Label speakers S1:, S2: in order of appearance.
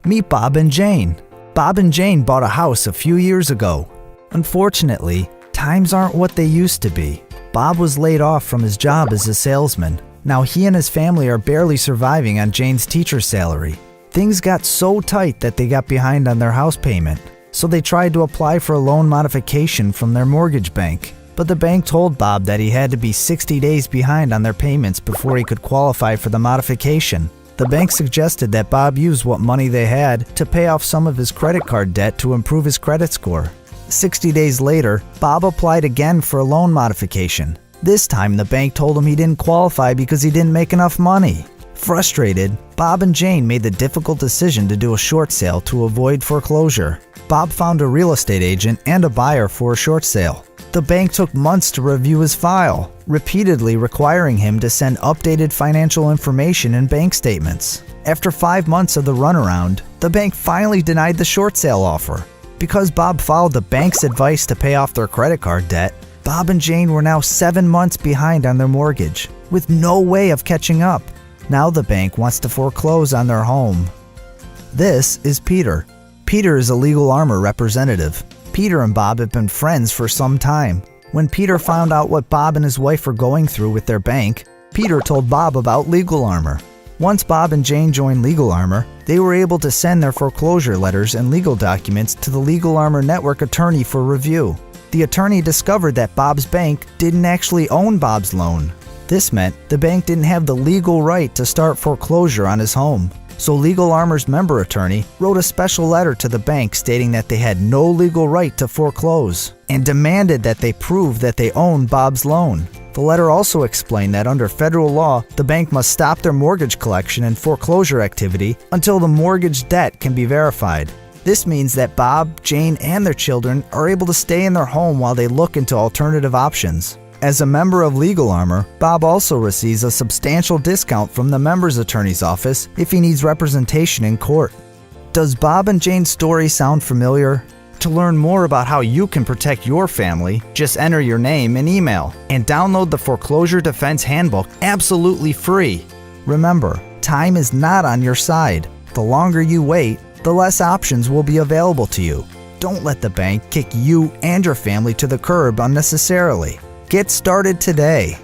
S1: Meet Bob and Jane. Bob and Jane bought a house a few years ago. Unfortunately, times aren't what they used to be. Bob was laid off from his job as a salesman. Now he and his family are barely surviving on Jane's teacher's salary. Things got so tight that they got behind on their house payment, so they tried to apply for a loan modification from their mortgage bank. But the bank told Bob that he had to be 60 days behind on their payments before he could qualify for the modification. The bank suggested that Bob use what money they had to pay off some of his credit card debt to improve his credit score. 60 days later, Bob applied again for a loan modification. This time, the bank told him he didn't qualify because he didn't make enough money. Frustrated, Bob and Jane made the difficult decision to do a short sale to avoid foreclosure. Bob found a real estate agent and a buyer for a short sale. The bank took months to review his file, repeatedly requiring him to send updated financial information and bank statements. After 5 months of the runaround, the bank finally denied the short sale offer. Because Bob followed the bank's advice to pay off their credit card debt, Bob and Jane were now 7 months behind on their mortgage, with no way of catching up. Now the bank wants to foreclose on their home. This is Peter. Peter is a Legal Armor representative. Peter and Bob have been friends for some time. When Peter found out what Bob and his wife were going through with their bank, Peter told Bob about Legal Armor. Once Bob and Jane joined Legal Armor, they were able to send their foreclosure letters and legal documents to the Legal Armor Network attorney for review. The attorney discovered that Bob's bank didn't actually own Bob's loan. This meant the bank didn't have the legal right to start foreclosure on his home. So Legal Armor's member attorney wrote a special letter to the bank stating that they had no legal right to foreclose and demanded that they prove that they owned Bob's loan. The letter also explained that under federal law, the bank must stop their mortgage collection and foreclosure activity until the mortgage debt can be verified. This means that Bob, Jane, and their children are able to stay in their home while they look into alternative options. As a member of Legal Armor, Bob also receives a substantial discount from the member's attorney's office if he needs representation in court. Does Bob and Jane's story sound familiar? To learn more about how you can protect your family, just enter your name and email and download the Foreclosure Defense Handbook absolutely free. Remember, time is not on your side. The longer you wait, the less options will be available to you. Don't let the bank kick you and your family to the curb unnecessarily. Get started today.